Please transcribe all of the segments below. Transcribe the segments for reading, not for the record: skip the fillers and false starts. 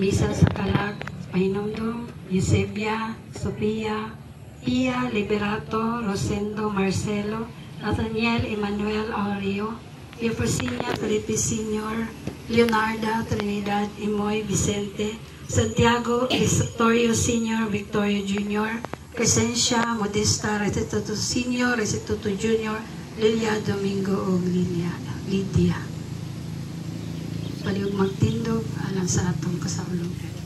Bisa sa Kalag, Pahinumdum, Eusebia, Sofia, Pia, Liberato, Rosendo, Marcelo, Nathaniel, Emmanuel, Aureo, Jeffersinia, Felipe Sr., Leonarda, Trinidad, Imoy, Vicente, Santiago, Victorio Sr., Victorio Jr., Crescencia, Modesta, Restituto Sr., Restituto Jr., Lilia, Domingo, o Lydia. Paliog magtindog alang sa atong kasaulogan.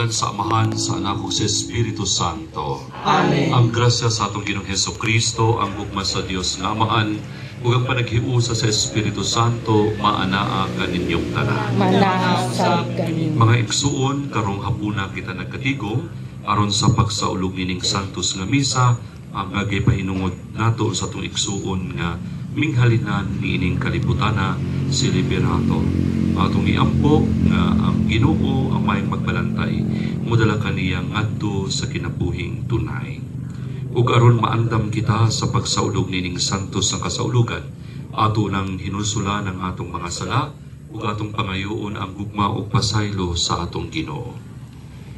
Sa Amahan, sa Anak ug sa Espiritu Santo. Amen. Ang grasya sa atong Ginoong Hesukristo, ang gugma sa Dios nga Amaan, ug ang panaghiusa sa Espiritu Santo maanaa kaninyong tanan. Manaa sa ganin. Mga igsuon, karong hapuna kita nagkatigom aron sa pagsaulog nining santos nga misa, ang agay pahinungod nato sa atong igsuon nga minghalinan niining kalibutana si Liberato. Atong iampo nga ang Ginoo ang mayang magbalantay, mudala kaniya ngadto sa kinabuhing tunay. Ug aron maandam kita sa pagsaulog nining santos sa kasaulugan, ato nang hinulsulan ang atong mga sala, ug atong pangayoon ang gugma ug pasaylo sa atong Ginoo.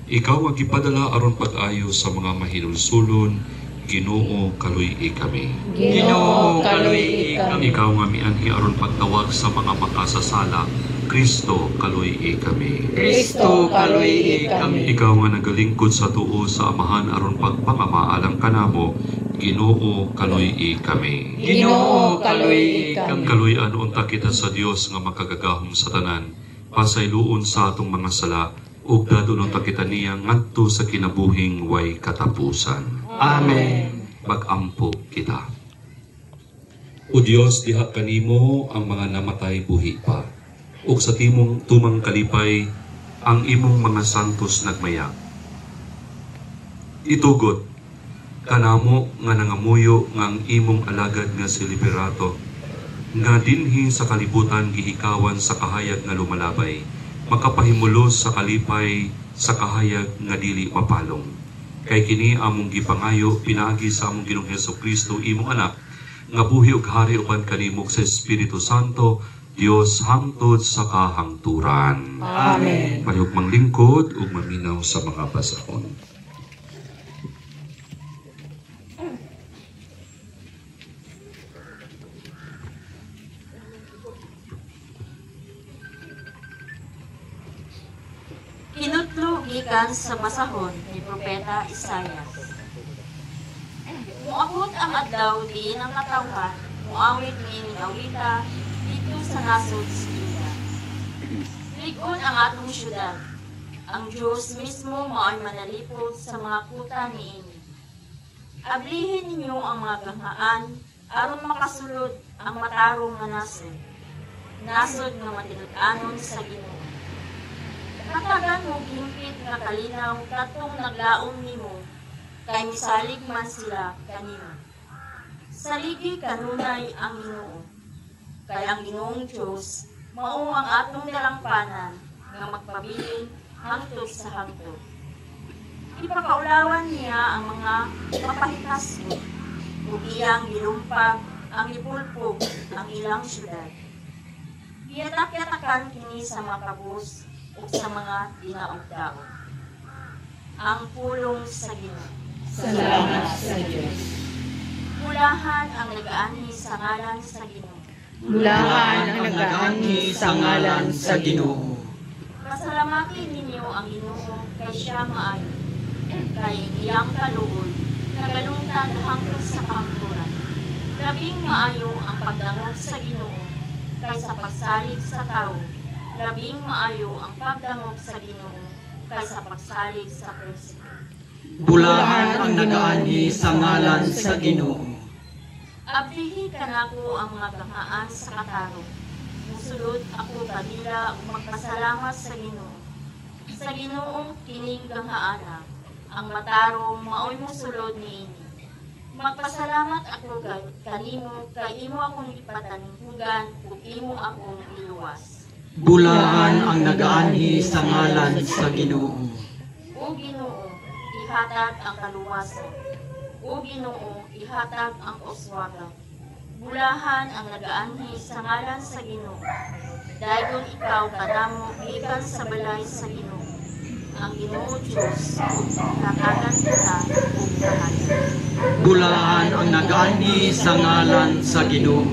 Ikaw ang gipadala aron pag-ayo sa mga mahinulsulon, Ginoo, kaluy kami. Ginoo, kaluy kami. Ikaw nga mianhi aron pagtawag sa mga makasasala, Kristo, kaluy kami. Kristo, kaluy kami. Ikaw nga nagalingkod sa tuo sa Amahan aron pagpangamaalang kanamo, Ginoo, kaluy kami. Ginoo, kaluy kami. Kaluyan unta kita sa Dios nga makagagahom sa tanan, pasayloon sa atong mga sala, ug dadulon ta kita niya ngadto sa kinabuhing way katapusan. Amen. Mag-ampo kita. O Dios, diha kanimo ang mga namatay buhi pa, ug sa tumang kalipay ang imong mga santos nagmayag. Itugot kanamo nga nangamuyo nga ang imong alagad nga si Liberato, nga dinhi sa kalibutan gihikawan sa kahayag nga lumalabay, makapahimulos sa kalipay sa kahayag nga dili mapalong. Kay kini among gipangayo pinaagi sa among Ginoong Hesukristo imong anak, nga buhi ug hari uban kanimo sa Espiritu Santo, Dios hangtod sa kahangturan. Amen. Palihog manglingkod ug maminaw sa mga basahon. Hinutlo gikan sa basahon ni Propeta Isaias. Muabot ang adlaw diin ang katawhan, muawit niining awita, dito sa nasod sa Juda. Likod ang atong syudad. Ang Diyos mismo mao'y manalipod sa mga kuta niini. Ablihin ninyo ang mga ganghaan, aron makasulod ang matarong nga nasod. Nasod nga matinud-anon sa Ginoo. Katagan mo gimpit nga kalinaw katong naglaom nimo, kay misalig man sila kanimo. Saligi kanunay ang Ginoo, kay ang Ginoong Diyos mao ang atong dalangpanan nga magpabilin hangtod sa hangtod. Ipakaulawan niya ang mga mapahitasgo, ug iyang gilumpag ang ipulpog ang ilang syudad. Giyatak-yatakan kini sa mga kabus ug sa mga dinaog-daog. Ang pulong sa Ginoo. Salamat sa Diyos. Mulahan ang nagaani sa ngalan sa Ginoo. Mulahan ang nagaani sa ngalan sa Ginoo. Pasalamati ninyo ang Ginoo kay siya maayo, kay iyang kaluoy, nagalungtad hangtod sa kamturan. Labing maayo ang pagdangog sa Ginoo kaysa pagsalig sa tao. Labing maayo ang pagdangog sa Ginoo kaysa pagsalig sa prinsipe. Bulahan ang nagaani sa ngalan sa Ginoo. Ablihi kanako ang mga gamaan sa katarong. Musulod ako kanila ug magpasalamat sa Ginoo. Sa Ginoong kining ganghaana, ang matarong maoy musulod niini. Magpasalamat ako kanimo kay imo akong ipataninghugan ug imo akong iluwas. Bulahan ang nagaani sa ngalan sa Ginoo. O Ginoo, ihatag ang kaluwasan. O Ginoo, ihatag ang uswagan. Bulahan ang nagaanhi sa ngalan sa Ginoo. Dayon ikaw kanamo gikan sa balay sa Ginoo. Ang Ginoo Diyos, hatagan kita ug kahanan. Bulahan ang nagaani sa ngalan sa Ginoo.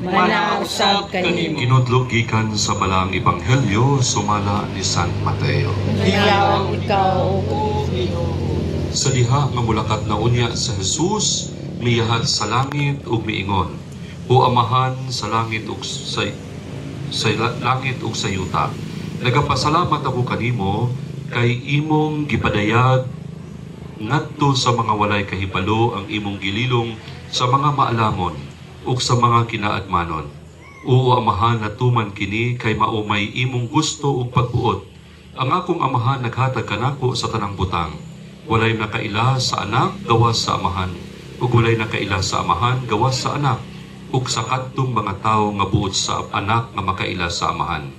Manausab kanimo. Kinudlog gikan sa balang ebanghelyo sumala ni San Mateo. Hiyaw ikaw, O Sa diha nga mulakat na unya sa Jesus, miyahat sa langit ug miingon, O Amahan sa langit ug sa langit ug sa yuta. Nagapasalamat ako kanimo kay imong gipadayag ngadto sa mga walay kahibalo ang imong gililong sa mga maalamon ug sa mga kinaadmanon. O Amahan, natuman kini kay maumay imong gusto ug pagbuot. Ang akong Amahan naghatag kanako sa tanang butang. Walay nakaila sa anak gawas sa Amahan, ug walay nakaila sa Amahan gawas sa anak, ug sa kadtong mga tawo nga buot sa anak nga makaila sa Amahan.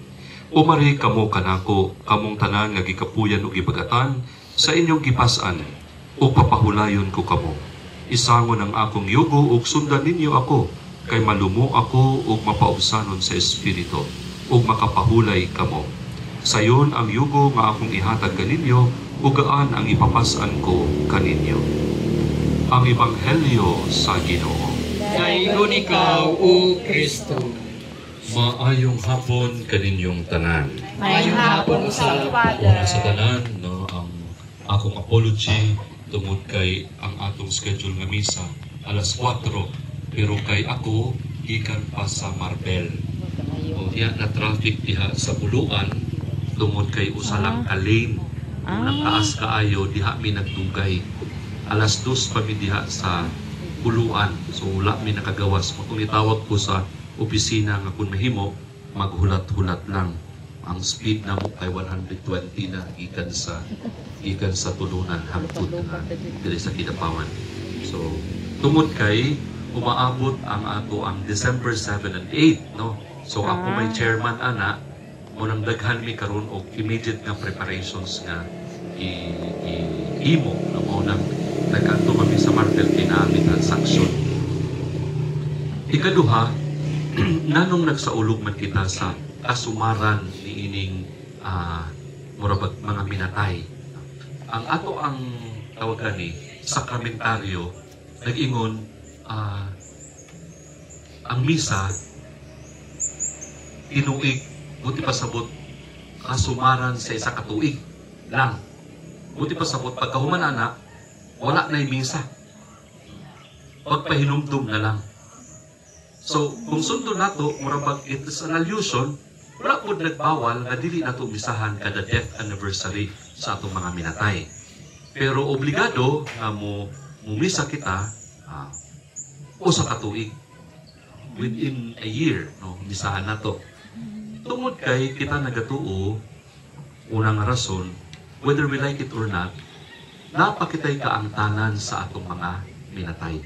Umari kamo kanako, kamong tanan nga gikapuyan ug gibagatan sa inyong gipas-an, ug papahulayon ko kamo. Isangon ang akong yugo ug sundan ninyo ako, kay malumo ako ug mapaubsanon sa espiritu, ug makapahulay kamo. Sayon ang yugo nga akong ihatag kaninyo, ug gaan ang ipapasan ko kaninyo. Ang Ebanghelyo sa Ginoo. Dayon ikaw, O Kristo. Maayong hapon kaninyong tanan. Mayong hapon sa Una sa tanan, no, ang akong apology tungod kay ang atong schedule nga misa alas 4, pero kay ako gikan pa sa Marbel. O diya na traffic diha sa Buluan tungod kay usa lang ka lane. Unang taas kaayo diha mi nagdugay. Alas 2 pa mi diha sa Buluan. So wala mi nakagawas. Kung itawag ko sa opisina nga kung mahimo, maghulat-hulat lang. Ang speed na mo kay 120 na gikan sa tulunan hangtod na diri sa Kidapawan. So tungod kay umaabot ang ato ang December 7 and 8, no? So ako may chairman ana, munang daghan mi karon og immediate nga preparations nga imo na mo nang nagkanto kami sa Martel kinami transaction. Ikaduha, nanong nagsaulog man kita sa kasumaran ni ining murabag mga minatay. Ang ato ang tawagan ni sakramentaryo nag-ingon ang misa tinuig buti pasabot kasumaran sa isa ka tuig lang. Buti pasabot pagkahuman ana wala na yung misa. Pagpahinumdum na lang. So, kung sundo nato, murabag it is an allusion, wala po nagbawal na dili nato umisahan kada death anniversary sa atong mga minatay. Pero obligado na mumisa kita o sa katuig. Within a year, no, misahan nato. Tungod kay kita nagatuo, unang rason, whether we like it or not, napakitay kaangtanan sa atong mga minatay.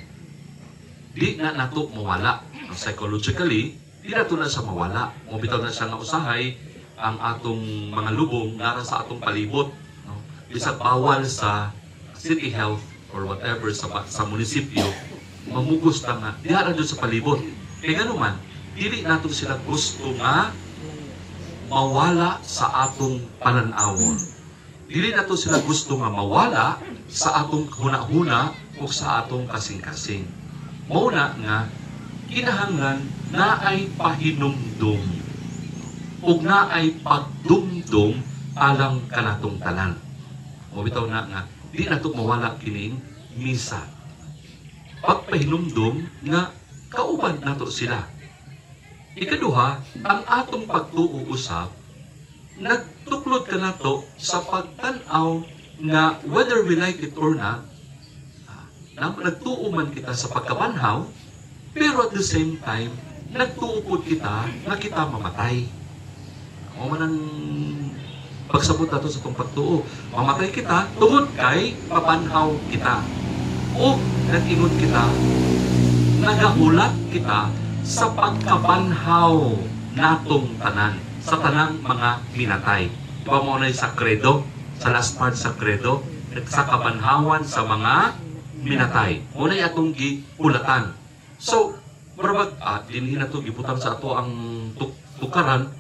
Di na nato mawala. Psychologically, di na ito na siya mawala. Mabitaw na siya nga usahay ang atong mga lubong nara sa atong palibot. No? Bisag bawal sa city health or whatever sa munisipyo, mamugos na nga, di na sa palibot. Kaya gano'n man, dili nato sila gusto nga mawala sa atong pananawon. Dili nato sila gusto nga mawala sa atong huna-huna o sa atong kasing-kasing. Mauna nga, kinahanglan na ay pahinumdum o na ay pagdumdum alang kanatong tanan. Mabitaw na nga, di nato mawala kining misa. Pagpahinumdum nga kauban nato sila. Ikaduha, ang atong pagtuo-usap, nagtuklod ka nato sa pagtanaw na whether we like it or not, nagtuo man kita sa pagkabanhaw, pero at the same time, nagtuupod kita na kita mamatay. O man ang pagsabot nato sa itong pagtuo. Mamatay kita, tungod kay mabanhaw kita. O nag-ingon kita, nagahulat kita sa pagkabanhaw natong tanan, sa tanang mga minatay. Diba mo na sa credo, sa last part sa credo, sa kabanhawan sa mga minatay. Muna atong gihulatan. So, marabag, dinhin na ito, giputang sa ato ang tukaran,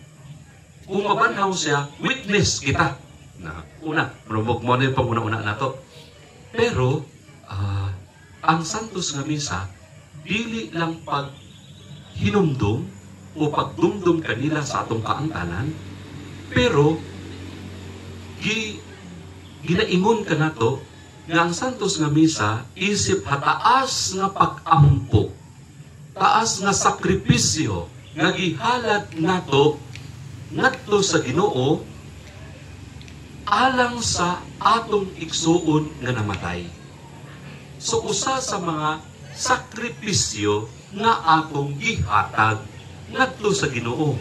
kung mabanhaw siya, witness kita. Na, una, marabag mo na yung panguna-una na ito. Pero, ang Santos nga Misa, dili lang paghinumdum o pagdumdum kanila sa atong kaangtanan, pero, ginaingon ka na ito, nga ang Santos nga Misa, isip hataas nga pag-ampo, taas nga sakripisyo, nga gihalad nato ngadto sa Ginoo alang sa atong igsuon nga namatay. So usa sa mga sakripisyo nga atong gihatag ngadto sa Ginoo.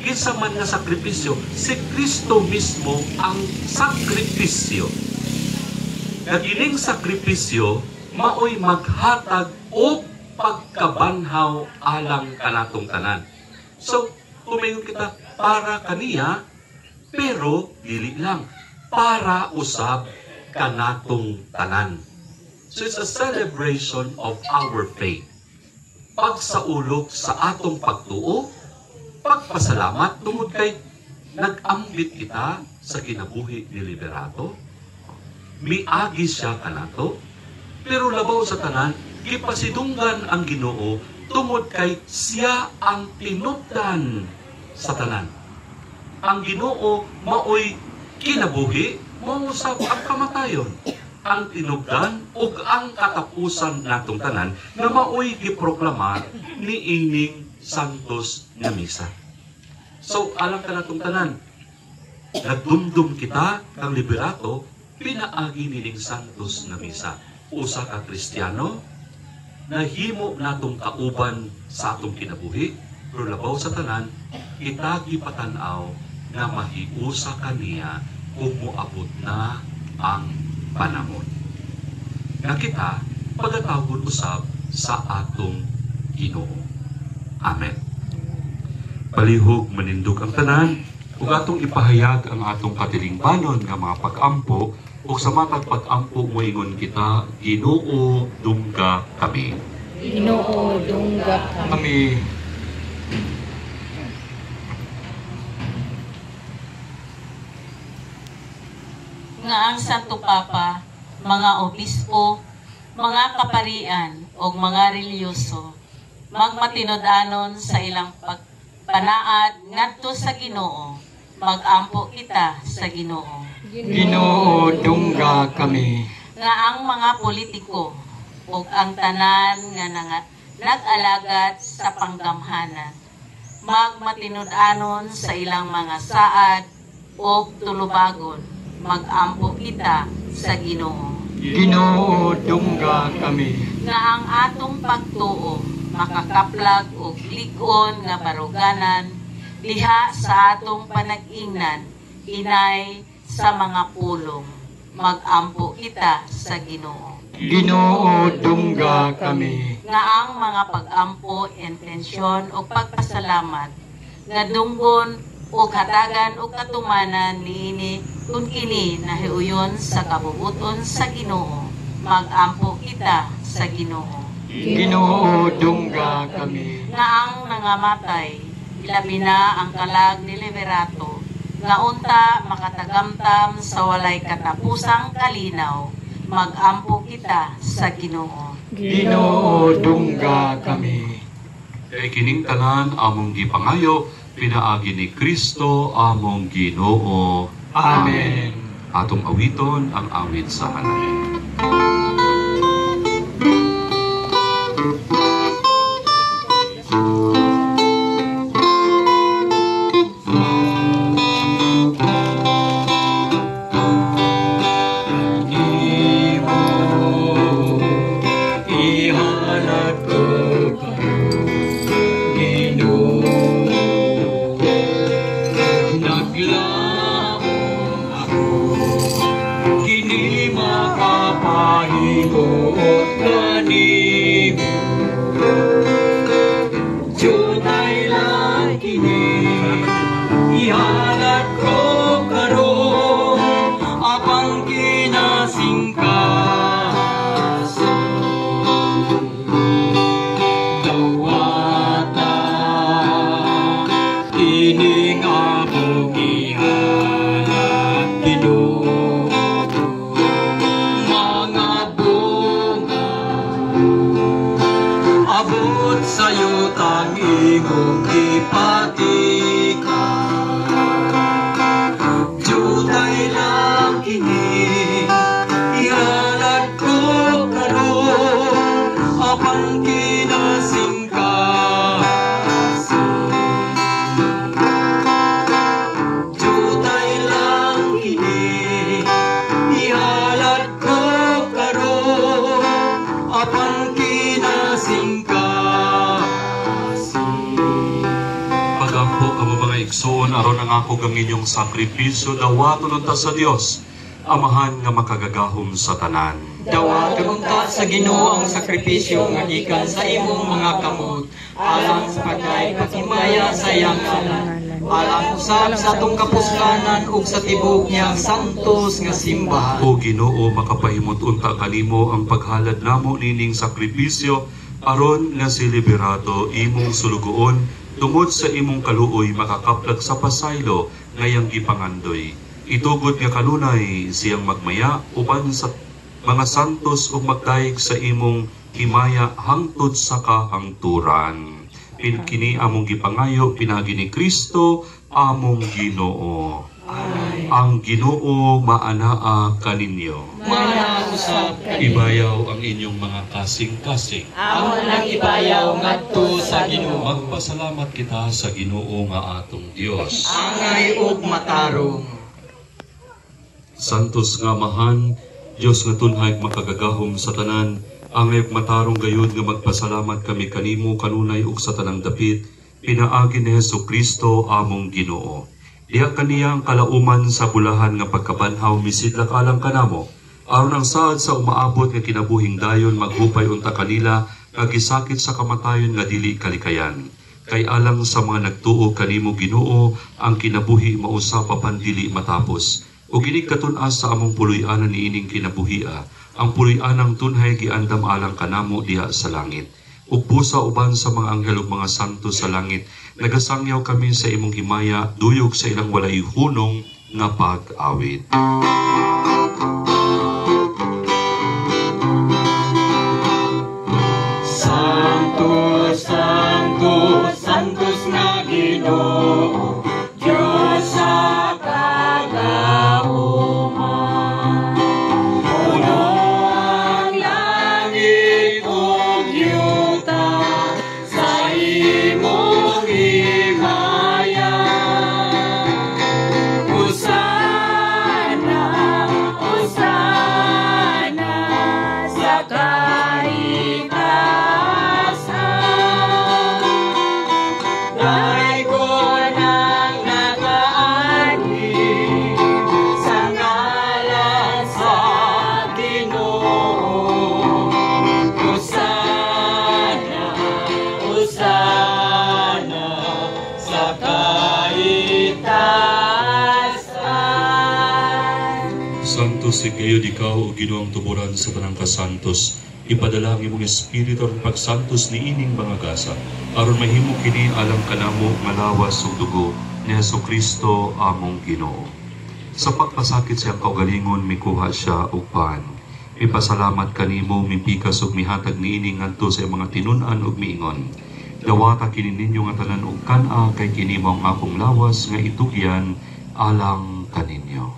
Kinsa man nga sakripisyo, si Kristo mismo ang sakripisyo. Kagining sakripisyo maoy maghatag o pagkabanhaw alang kanatong tanan. So, tumayon kita para kaniya, pero dili lang para usab kanatong tanan. So it's a celebration of our faith. Pagsaulog sa atong pagtuo, pagpasalamat tungod kay nag-ambit kita sa kinabuhi ni Liberato. Miagi siya kanato, pero labaw sa tanan, gipasidunggan ang Ginoo tungod kay siya ang tinubdan sa tanan. Ang Ginoo maoy kinabuhi, mausap ang kamatayon. Ang tinubdan ug ang katapusan natong tanan nga maoy giproklama ni ining Santos nga misa. So, alam ka natong tanan, nagdumdum kita kang liberato, pinaagi nining Santos nga misa. Usa ka Kristiyano, nahimo natong kauban sa atong kinabuhi, pero labaw sa tanan, kita gipatanaw na mahiusa kaniya kung moabot na ang panahon. Na kita pagatawgon usab sa atong Ginoo. Amen. Palihog manindog ang tanan, ug atong ipahayag ang atong katilingbanon nga mga pag-ampo, ug sa matag pag-ampo moingon kita, Ginoo dungga kami. Ginoo dungga kami. Nga ang Santo Papa, mga obispo, mga kaparian o mga reliyoso, magmatinodanon sa ilang pagpanaad ngadto sa Ginoo, magampo kita sa Ginoo. Ginoo dungga kami. Nga ang mga politiko o ang tanan nga nag-alagat sa panggamhanan, magmatinodanon sa ilang mga saad o tulubagon, magampo kita sa Ginoo. Ginoo dungga kami. Nga ang atong pagtuo makakaplag og lig-on nga baruganan diha sa atong panag-ingnan inay sa mga pulong, magampo kita sa Ginoo. Ginoo dungga kami. Nga ang mga pag-ampo, intensyon o pagpasalamat nga dunggon o hatagan o katumanan niini kung kini nahiuyon sa kabubuton sa Ginoo, magampo kita sa Ginoo. Ginoo dungga kami. Nga ang nangamatay, ilabi na ang kalag ni Liberato, nga unta makatagamtam sa walay katapusang kalinaw, magampo kita sa Ginoo. Ginoo dungga kami. Kay kining tanan among gipangayo, pinaagi ni Kristo among Ginoo. Amen. Atong awiton ang awit sa halay. Aron ang ako gang inyong sakripisyo, dawaton unta sa Dios, amahan nga makagagahom sa tanan. Dawaton unta sa Ginoo ang sakripisyo nga gikan sa imong mga kamot, alang sa pagkay paghimaya sa iyang ngalan, alang usab sa atong kapuslanan ug sa tibok niyang santos nga simbahan. O Ginoo, makapahimot unta kanimo ang paghalad namo nining sakripisyo, aron nga si Liberato imong sulugoon, tungod sa imong kaluoy makakaplag sa pasaylo ngayang gipangandoy. Itugod nga kanunay siyang magmaya uban sa mga santos ug magdaig sa imong himaya hangtod sa kahangturan. Kini among gipangayo pinagi ni Kristo among Ginoo. Ang Ginoo maanaa kaninyo. Manausap kami. Ibayaw ang inyong mga kasing-kasing. Amo nang ibayaw ngadto sa Ginoo. Magpasalamat kita sa Ginoo nga atong Dios. Angay ug matarong. Santos nga mahan, Dios nga tunhay makagagahom sa tanan, angay ug matarong gayud nga magpasalamat kami kanimo kanunay ug sa tanang dapit, pinaagi ni Hesukristo among Ginoo. Diha kaniya ang kalauman sa bulahan nga pagkabanhaw misidlak alang kanamo, aron ang saad sa umaabot nga kinabuhing dayon maghupay unta kanila nga gisakit sa kamatayon nga dili kalikayan. Kay alang sa mga nagtuo kanimo Ginoo, ang kinabuhi mausa pa pandili matapos. O ginig katun-as sa among puloy-anan niining kinabuhia, ang puloy-anang tunhay giandam alang kanamo diha sa langit. Ug pusa uban sa mga anghel ug mga santo sa langit, nagasangyaw kami sa imong himaya, duyog sa ilang walay hunong nga pag-awit. Santos, Santos, Santos nga Ginoo, Diyos sa kagauman. Puno ang langit ug yuta sa imong himaya. Hosana, Hosana sa kaitaasan. Dahil ko nang nakaani sa ngalan sa Ginoo. Hosana, Hosana sa kaitaasan. Santos si kayo ikaw o Ginoong tuburan sa tanang kasantos. Ipadala ang imong espiritu ang pagsantos ni ining mga gasa. Aron mahimo kini alang kanamo malawas ug dugo ni Hesukristo among Ginoo. Sa pagpasakit siyang kaugalingon mikuha siya og pan. Ipasalamat kanimo mipikas ug mihatag niini ngadto sa mga tinun-an ug miingon. Dawata kini ninyo nga tanan og kan-a kay kini mao ang akong lawas nga itugyan alang kaninyo.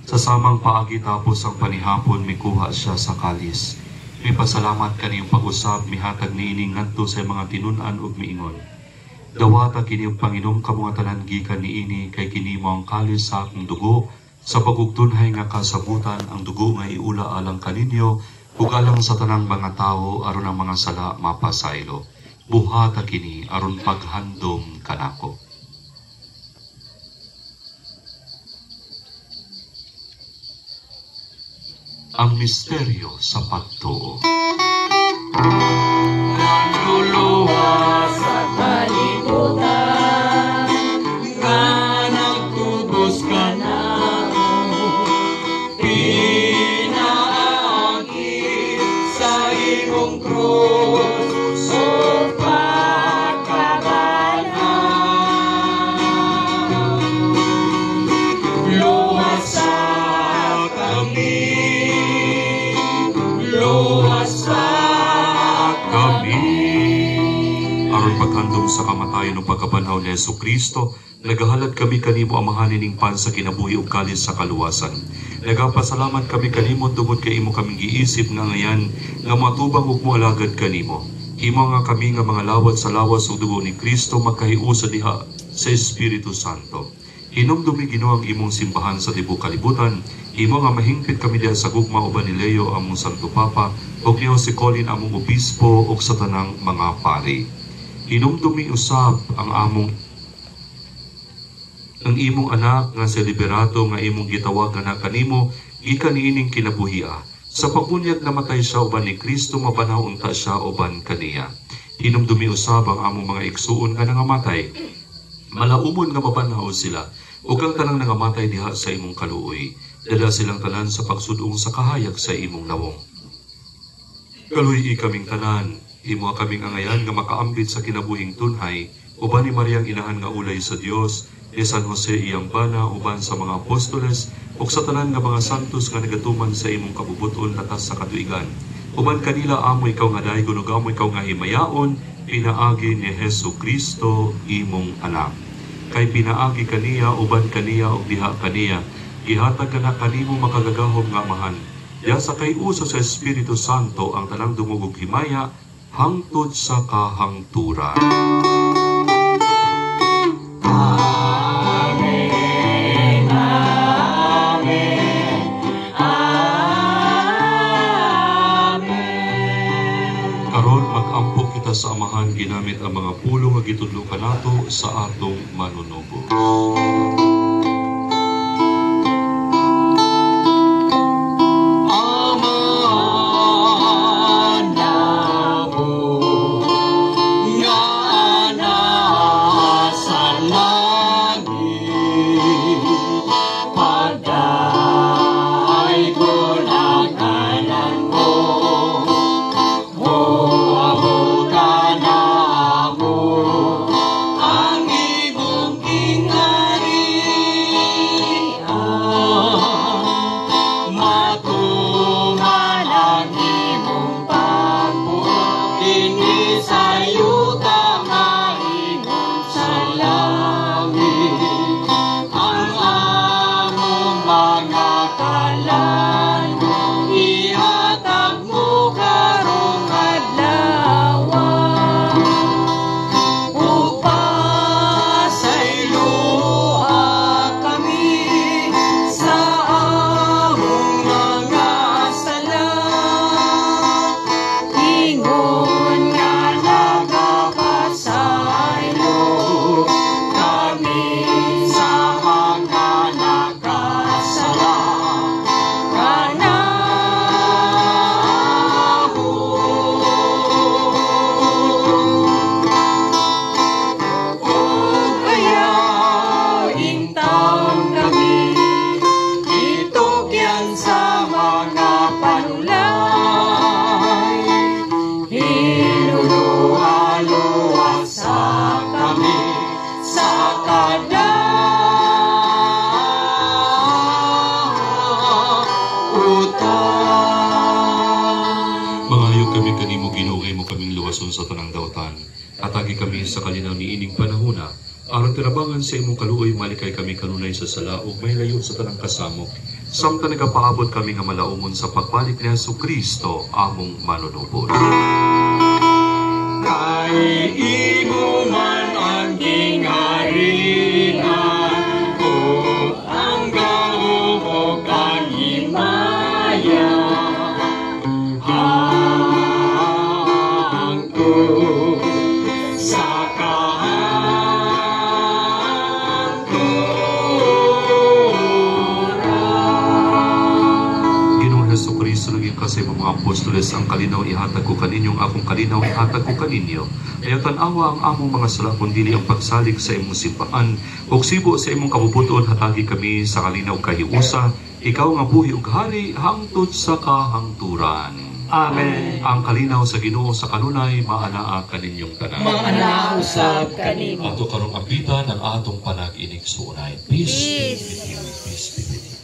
Sa samang paagi tapos ang panihapon mikuha siya sa kalis. May pasalamat kaniyong pag-usab mihatag niining ngadto sa mga tinun-an ug miingon. Dawata kiniyong Panginom ka mga tanan gikan niini kay kini mao ang kalis sa akong dugo sa pagugtunhay nga kasabutan ang dugo nga iula alang kaninyo ug alang sa tanang mga tawo aron ang mga sala mapasaylo. Buhata kini aron paghandom kanako. Ang misteryo sa pagtuo. Manluluwa sa kalibutan, nga nagtubos ka na pinaagi sa imong krus o pagkabanhaw. Luwasa kami, aron paghandom sa kamatayon ng pagkabanhaw ni Hesukristo, nagahalad kami kanimo amahanin ning pan sa kinabuhi ug kalis sa kaluwasan. Nagapasalamat kami kanimo tungod kay imo kaming giisip nga ngayan nga matubang ug moalagad kanimo. Himo nga kami nga mga lawat sa lawas ug dugo ni Kristo magkahiusa diha sa Espiritu Santo. Hinumdumi Ginoo ang imong simbahan sa tibuok kalibutan. Imo nga mahingpit kami diha sa gugma uban ni Leo among Santo Papa ug ni Jose Colin among obispo ug sa tanang mga pari. Hinumdumi usab ang imong anak nga si Liberato nga imong gitawag nga kanimo gikan niining kinabuhia. Sa pagbunyag namatay siya uban ni Kristo mabanhaw unta siya uban kaniya. Hinumdumi usab ang among mga igsuon nga nangamatay. Malaumon nga mabanhaw sila ug ang tanang nangamatay diha sa imong kaluoy. Dala silang tanan sa pagsudong sa kahayag sa imong nawong. Kaluy kaming tanan, imo kaming angayan nga makaambit sa kinabuhing tunhay, uban ni Mariang inahan nga ulay sa Dios, ni San Jose iyang bana uban sa mga apostoles ug sa tanan nga mga santos nga nagatuman sa imong kabubuton latas sa katuigan. Uban kanila amo ikaw nga daygon ug amo ikaw nga himayaon pinaagi ni Hesukristo imong anak. Kay pinaagi kaniya uban kaniya ug diha kaniya gihatag ka na kanimo makagagahom nga amahan. Diya sa kay usa sa Espiritu Santo ang tanang dungog ug himaya hangtod sa kahangturan. Amen, amen, amen. Karon mag-ampok kita sa amahan ginamit ang mga pulong nga gitudlo kanato sa atong manunubos. Sa tanang dautan, atagi kami sa kalinaw ni ining panahona, aron tinabangan sa imong kaluoy malikay kami kanunay sa sala ug mahilayon sa tanang kasamok. Samtang nagapaabot kami nga malaumon sa pagbalik ni Hesukristo among manunubos. Kay imo man ang gingharian o ang gawom o ang himaya. Sa kahangturan. Ginoong Hesukristo naging kasi mga apostoles ang kalinaw ihatag ko kaninyong akong kalinaw ihatag ko kaninyo. Ayaw tanawa ang among mga sala kundi ang pagsalig sa imong simbahan ug sibo sa imong kabubuton hatagi kami sa kalinaw kahiusa ikaw nga buhi ug hari hangtod sa kahangturan. Amen. Ang kalinaw sa Ginoo sa kanunay maanaa kaninyong tanan. Maanaa usab kanimo. Ato karong apitan ang atong panag-inig sunay. Peace be with you. Peace be with you.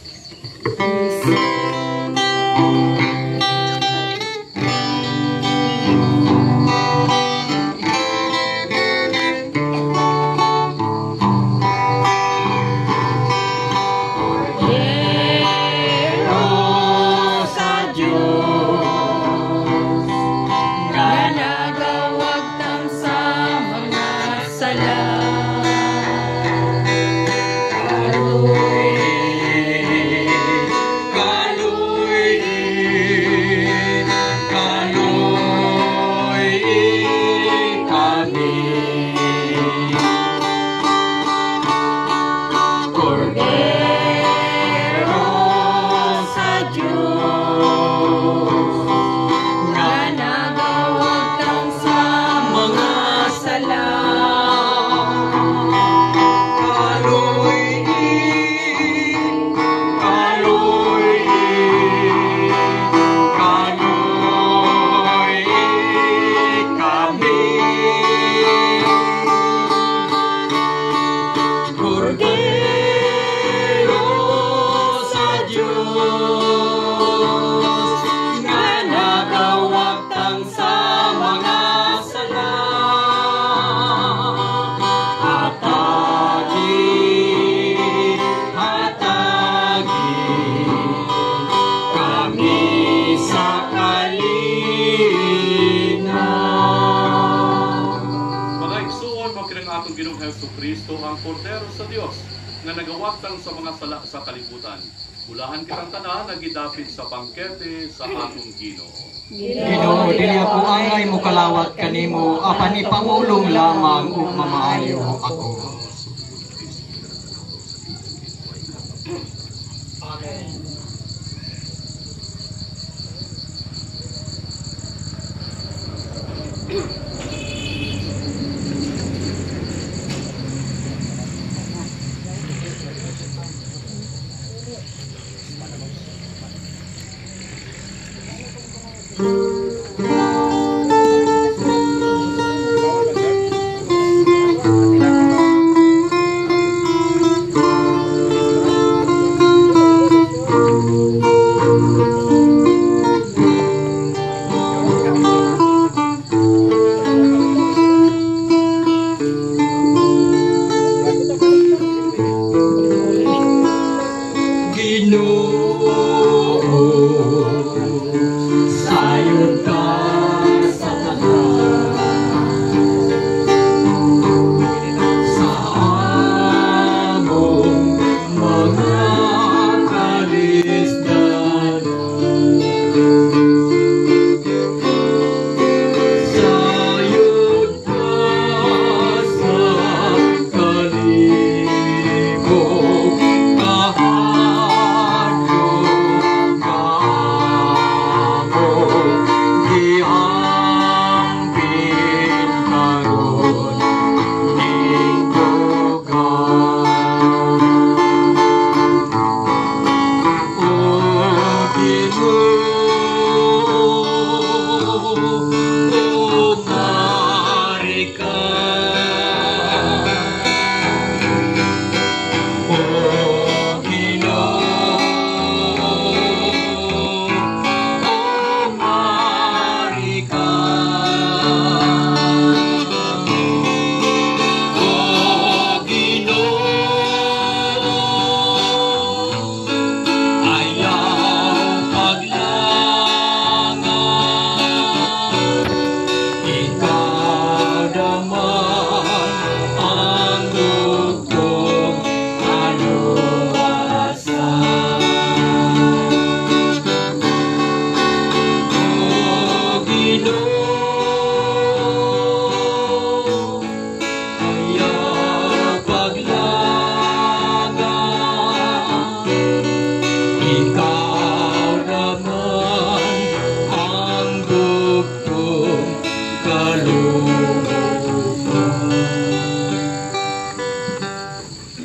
atong Ginoong Jesucristo ang Kordero sa Dios nga nagawatan sa mga sala sa kalibutan. Ulahan kitang tanan nagidapit sa bangkete sa atong Ginoo. Ginoo, dili ako angay mo kalawat kanimo, apan ipamulong lamang ug mamaayo ako.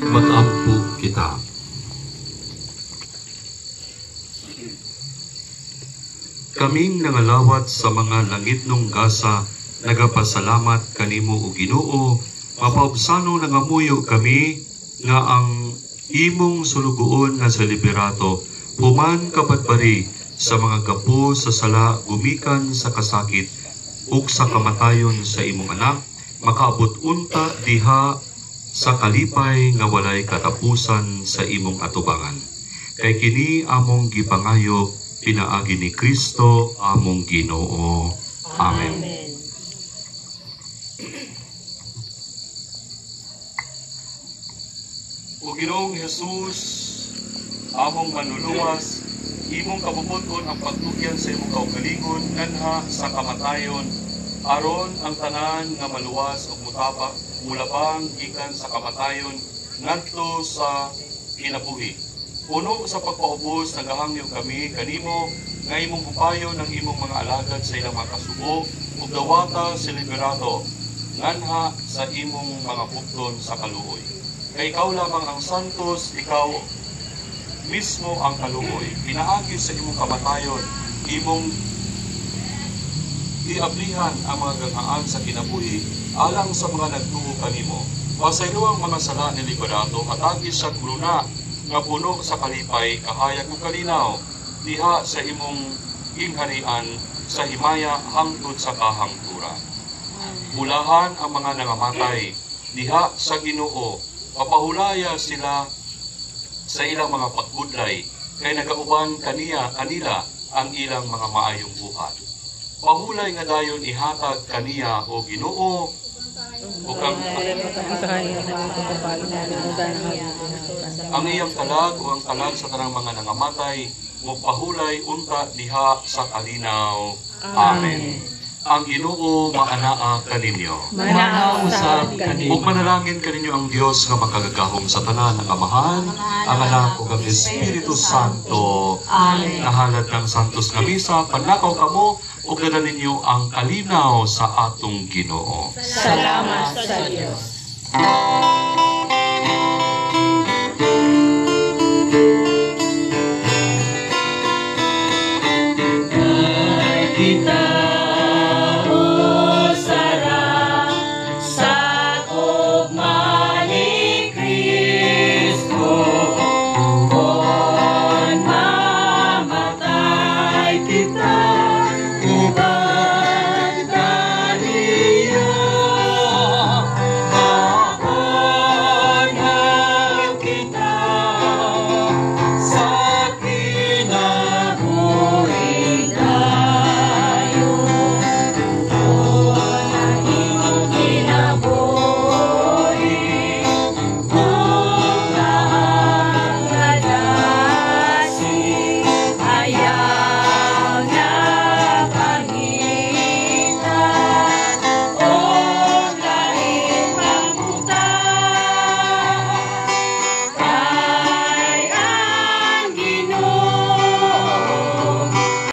Mag-ampo kita. Kaming nangalawat sa mga langitnong gasa, nagapasalamat kanimo o Ginoo, mapaubsano nangamuyo kami nga ang imong sulugoon nga sa liberato, human kapadbari sa mga gapo sa sala gumikan sa kasakit ug sa kamatayon sa imong anak, makaabot unta diha sa kalipay nga walay katapusan sa imong atubangan. Kay kini among gipangayo pinaagi ni Kristo among Ginoo. Amen. O Ginoong Jesus, among manluluwas, imong kabubuton ang pagtugyan sa imong kaugalingon nganha sa kamatayon, aron ang tanan nga maluwas ug mulabang gikan sa kamatayon ngadto sa kinabuhi. Puno sa pagpaubos, nagahangyo kami kanimo nga imong hupayo ng imong mga alagad sa ilang mga kasubo ug dawata sa liberato nganha sa imong mga bukton sa kaluoy. Kay ikaw lamang ang santos, ikaw mismo ang kaluoy. Pinaagi sa imong kamatayon, imong diablihan ang mga gangaan sa kinabuhi alang sa mga nagtuo kanimo. Pasaylo ang mga sala ni liberato, matagi sa gruna nga puno sa kalipay, kahayag ug kalinaw, diha sa imong gingharian sa himaya hangtod sa kahangturan. Bulahan ang mga nangamatay, diha sa Ginoo, papahulaya sila sa ilang mga pagbudlay, kay nagauban kanila ang ilang mga maayong buhat. Pahulay nga dayon ihatag kaniya o Ginoo, ug ang iyang kalag o ang kalag sa tanang mga nangamatay magpahulay unta diha sa kalinaw. Amen. Ang Ginoo maanaa kaninyo. Manaaw usab kaninyo. Ug manalangin kaninyo ang Dios nga makagagahom sa tanan ng Amahan, ang Anak ug ang Espiritu Santo. Amen. Nahalad ng Santos nga Misa, panlakaw kamo ug dala ninyo ang kalinaw sa atong Ginoo. Salamat sa Diyos.